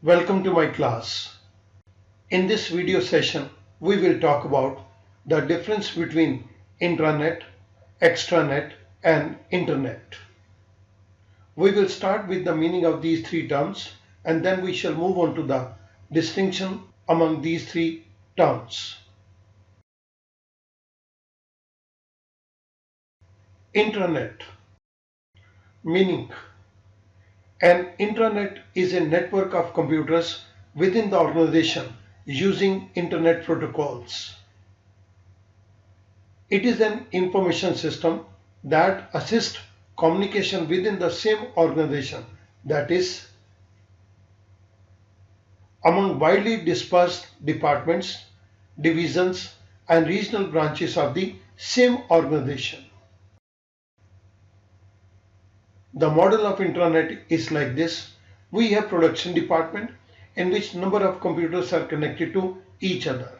Welcome to my class. In this video session, we will talk about the difference between intranet, extranet and internet. We will start with the meaning of these three terms and then we shall move on to the distinction among these three terms. Intranet meaning an intranet is a network of computers within the organization using internet protocols. It is an information system that assists communication within the same organization, that is, among widely dispersed departments, divisions, and regional branches of the same organization. The model of intranet is like this. We have production department in which number of computers are connected to each other.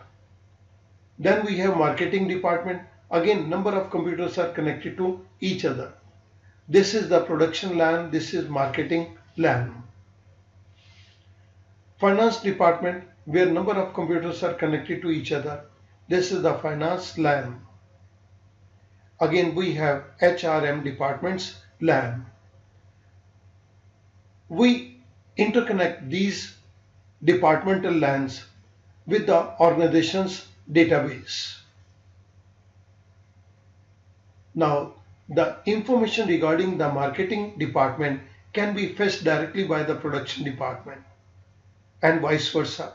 Then we have marketing department. Again, number of computers are connected to each other. This is the production LAN, this is marketing LAN. Finance department, where number of computers are connected to each other. This is the finance LAN. Again, we have HRM departments LAN. We interconnect these departmental LANs with the organization's database. Now, the information regarding the marketing department can be fetched directly by the production department and vice versa.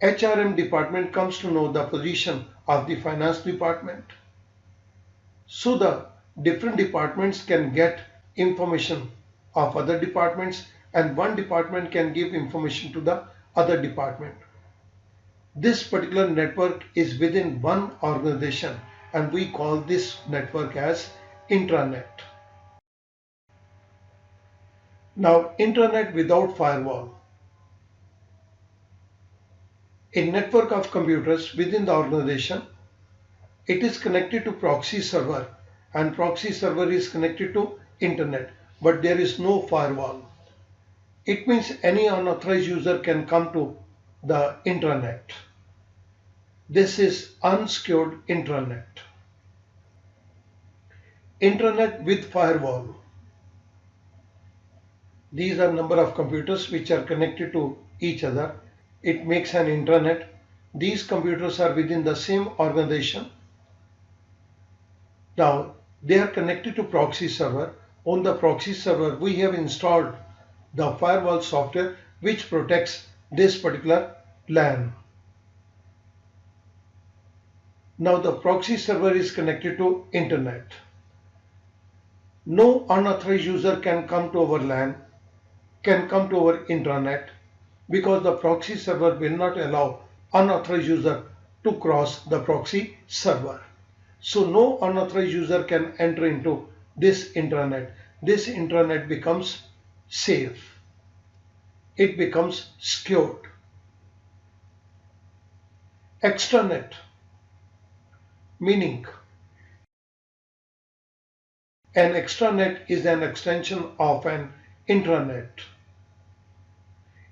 HRM department comes to know the position of the finance department. So the different departments can get information of other departments and one department can give information to the other department. This particular network is within one organization and we call this network as intranet. Now, intranet without firewall. A network of computers within the organization, it is connected to proxy server and proxy server is connected to internet, but there is no firewall. It means any unauthorized user can come to the intranet. This is unsecured intranet. Intranet with firewall. These are number of computers which are connected to each other. It makes an intranet. These computers are within the same organization. Now they are connected to proxy server. On the proxy server we have installed the firewall software which protects this particular LAN. Now the proxy server is connected to internet. No unauthorized user can come to our LAN, can come to our intranet because the proxy server will not allow unauthorized user to cross the proxy server. So no unauthorized user can enter into this intranet. This intranet becomes safe. It becomes secured. Extranet meaning an extranet is an extension of an intranet.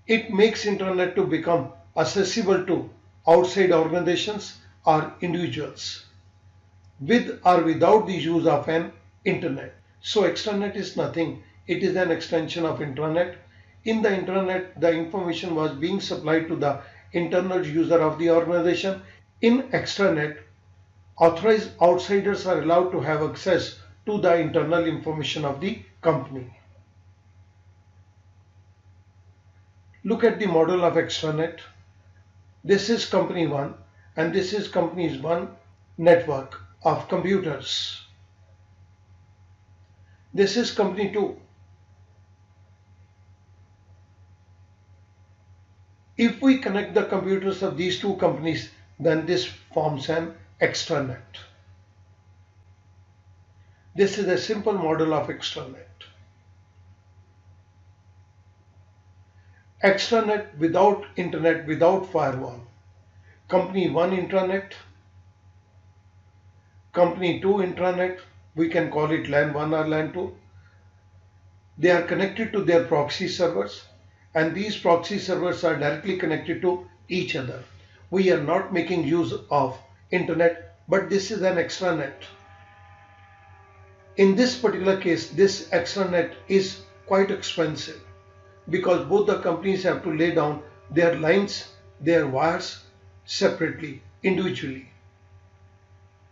It makes intranet to become accessible to outside organizations or individuals with or without the use of an internet. So extranet is nothing. It is an extension of intranet. In the intranet, the information was being supplied to the internal user of the organization. In extranet, authorized outsiders are allowed to have access to the internal information of the company. Look at the model of extranet. This is company 1 and this is company's 1 network of computers. This is company 2. If we connect the computers of these two companies, then this forms an extranet. This is a simple model of extranet. Extranet without internet, without firewall. Company 1 intranet, company 2 intranet, we can call it LAN 1 or LAN 2. They are connected to their proxy servers and these proxy servers are directly connected to each other. We are not making use of internet, but this is an extranet. In this particular case, this extranet is quite expensive because both the companies have to lay down their lines, their wires separately, individually.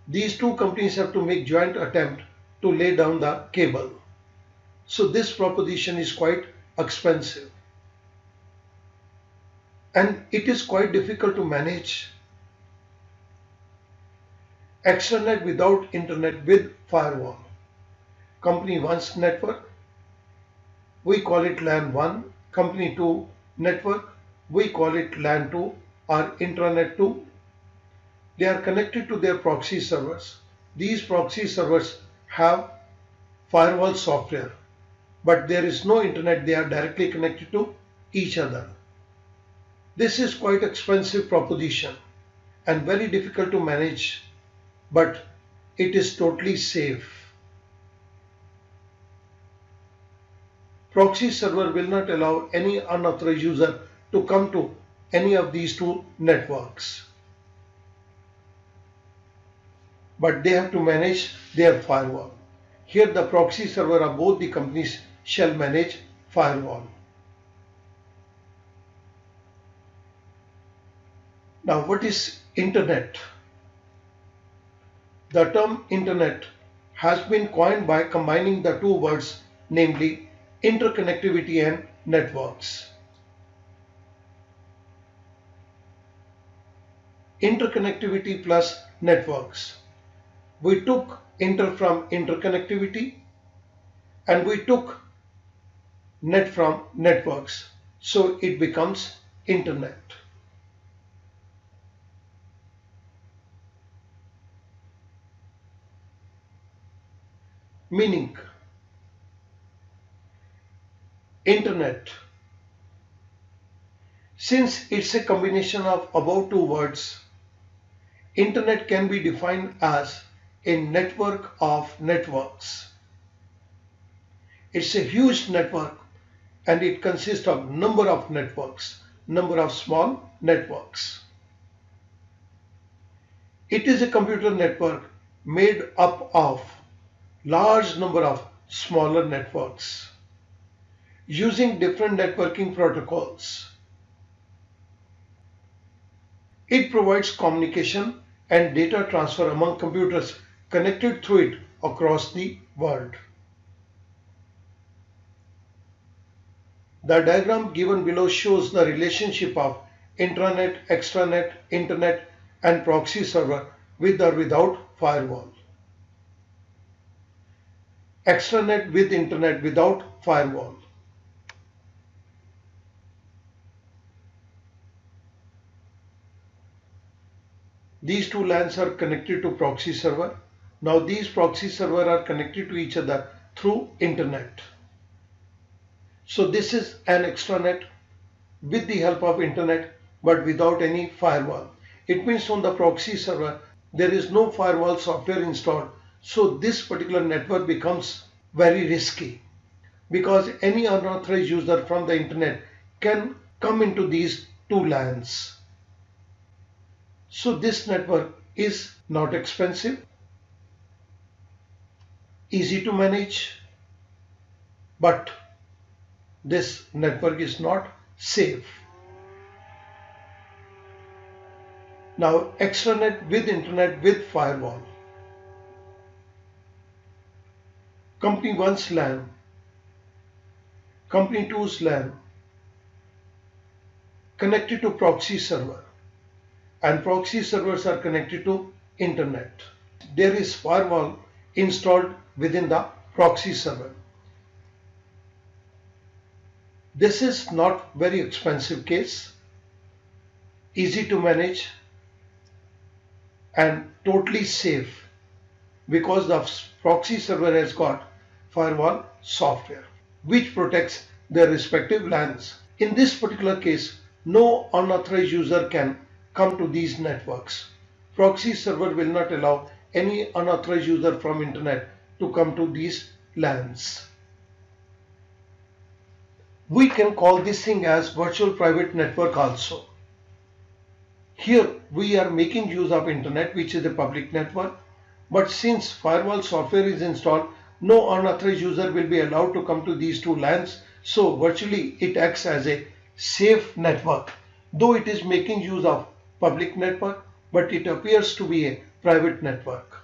These two companies have to make joint attempt to lay down the cable. So this proposition is quite expensive. And it is quite difficult to manage. Extranet without internet with firewall. Company 1's network, we call it LAN 1. Company 2 network, we call it LAN 2 or Intranet 2. They are connected to their proxy servers. These proxy servers have firewall software, but there is no internet. They are directly connected to each other. This is quite expensive proposition and very difficult to manage, but it is totally safe. Proxy server will not allow any unauthorized user to come to any of these two networks, but they have to manage their firewall. Here the proxy server of both the companies shall manage firewall. Now what is internet? The term internet has been coined by combining the two words, namely interconnectivity and networks. Interconnectivity plus networks. We took inter from interconnectivity and we took net from networks. So it becomes internet. Meaning, internet. Since it's a combination of above two words, internet can be defined as a network of networks. It's a huge network and it consists of number of networks, number of small networks. It is a computer network made up of large number of smaller networks using different networking protocols. It provides communication and data transfer among computers connected through it across the world. The diagram given below shows the relationship of intranet, extranet, internet and proxy server with or without firewall. Extranet with internet without firewall. These two LANs are connected to proxy server. Now these proxy server are connected to each other through internet. So this is an extranet with the help of internet but without any firewall. It means on the proxy server there is no firewall software installed. So this particular network becomes very risky because any unauthorized user from the internet can come into these two LANs. So this network is not expensive, easy to manage, but this network is not safe. Now extranet with internet with firewall. Company 1's LAN, Company 2's LAN connected to proxy server and proxy servers are connected to internet. There is firewall installed within the proxy server. This is not very expensive case, easy to manage and totally safe because the proxy server has got firewall software which protects their respective LANs. In this particular case, no unauthorized user can come to these networks. Proxy server will not allow any unauthorized user from internet to come to these LANs. We can call this thing as virtual private network also. Here we are making use of internet, which is a public network, but since firewall software is installed, no unauthorized user will be allowed to come to these two LANs, so virtually it acts as a safe network. Though it is making use of public network, but it appears to be a private network.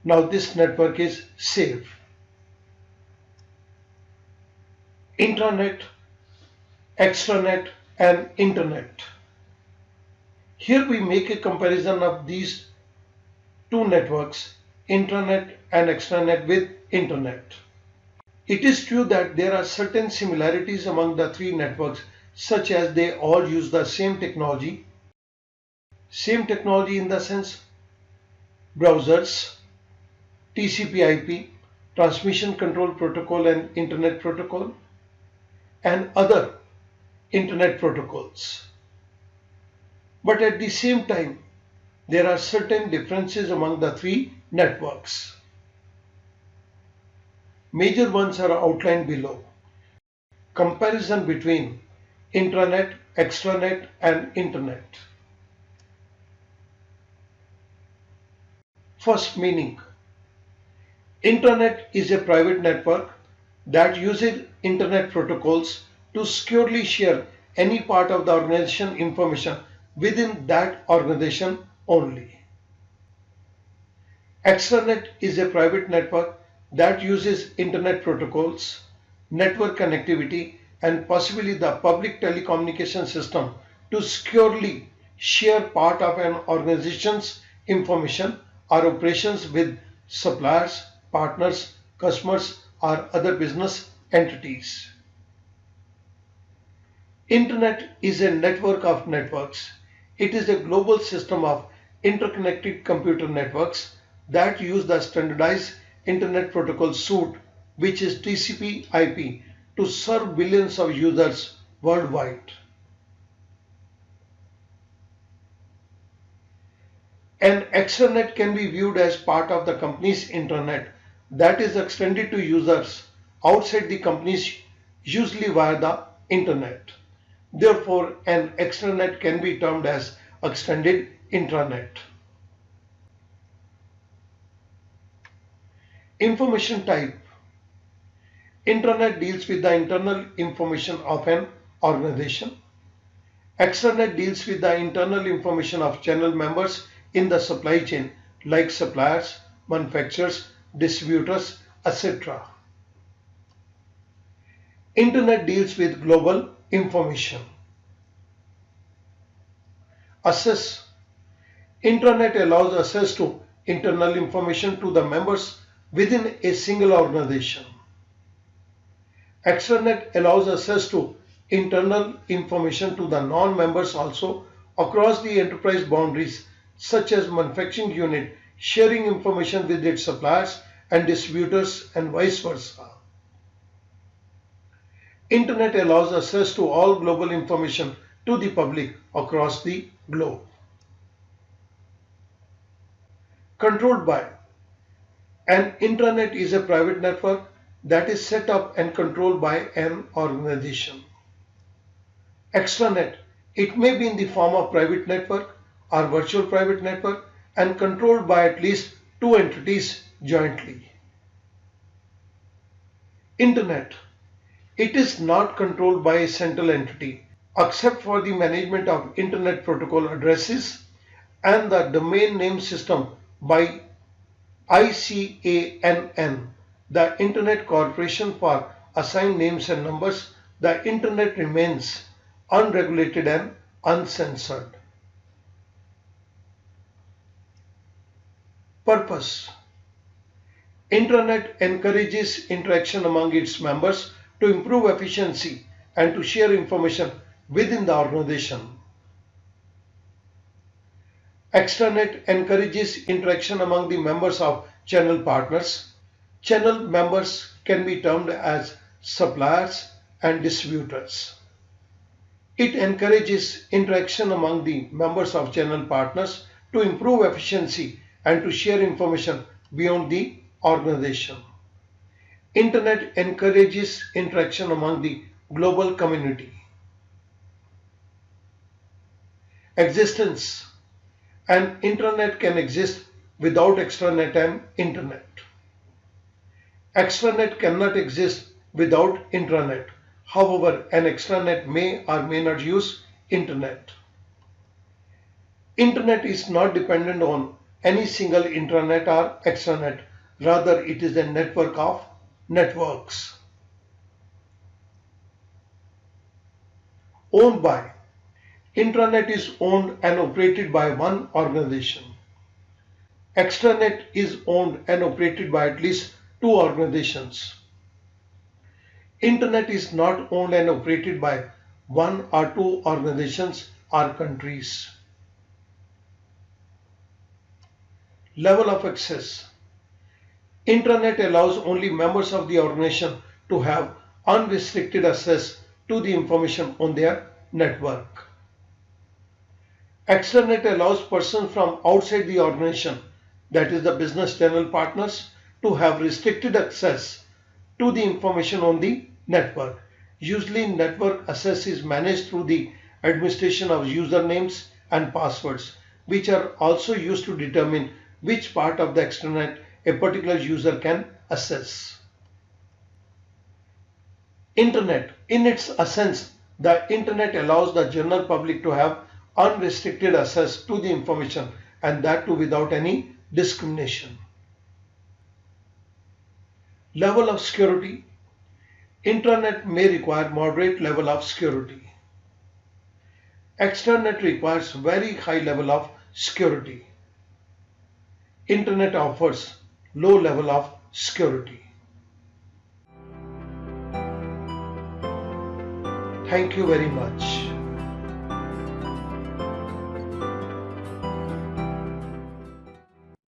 Now this network is safe. Intranet, Extranet and Internet. Here we make a comparison of these two networks, Intranet and Extranet with Internet. It is true that there are certain similarities among the three networks, such as they all use the same technology in the sense browsers, TCP/IP, transmission control protocol and internet protocol, and other internet protocols. But at the same time, there are certain differences among the three networks. Major ones are outlined below. Comparison between intranet, extranet and internet. First meaning. Intranet is a private network that uses internet protocols to securely share any part of the organization information within that organization only. Extranet is a private network that uses internet protocols, network connectivity, and possibly the public telecommunication system to securely share part of an organization's information or operations with suppliers, partners, customers, or other business entities. Internet is a network of networks. It is a global system of interconnected computer networks that use the standardized Internet Protocol suite, which is TCP/IP, to serve billions of users worldwide. An extranet can be viewed as part of the company's intranet that is extended to users outside the company's, usually via the internet. Therefore, an extranet can be termed as extended intranet. Information type. Intranet deals with the internal information of an organization. Extranet deals with the internal information of channel members in the supply chain like suppliers, manufacturers, distributors, etc. Internet deals with global information. Access. Intranet allows access to internal information to the members within a single organization. Extranet allows access to internal information to the non-members also across the enterprise boundaries, such as manufacturing unit sharing information with its suppliers and distributors and vice versa. Internet allows access to all global information to the public across the globe. Controlled by. An intranet is a private network that is set up and controlled by an organization. Extranet. It may be in the form of private network or virtual private network and controlled by at least two entities jointly. Internet. It is not controlled by a central entity except for the management of Internet Protocol addresses and the domain name system by ICANN, the Internet Corporation for Assigned Names and Numbers. The Internet remains unregulated and uncensored. Purpose. Intranet encourages interaction among its members to improve efficiency and to share information within the organization. Extranet encourages interaction among the members of channel partners. Channel members can be termed as suppliers and distributors. It encourages interaction among the members of channel partners to improve efficiency and to share information beyond the organization. Internet encourages interaction among the global community. Existence. An intranet can exist without extranet and internet. Extranet cannot exist without intranet. However, an extranet may or may not use internet. Internet is not dependent on any single intranet or extranet. Rather, it is a network of networks. Owned by. Intranet is owned and operated by one organization. Extranet is owned and operated by at least two organizations. Internet is not owned and operated by one or two organizations or countries. Level of access. Intranet allows only members of the organization to have unrestricted access to the information on their network. Extranet allows persons from outside the organization, that is the business channel partners, to have restricted access to the information on the network. Usually network access is managed through the administration of usernames and passwords, which are also used to determine which part of the extranet a particular user can access. Internet. In its essence, the internet allows the general public to have unrestricted access to the information, and that too without any discrimination. Level of security. Intranet may require moderate level of security. Extranet requires very high level of security. Internet offers low level of security. Thank you very much.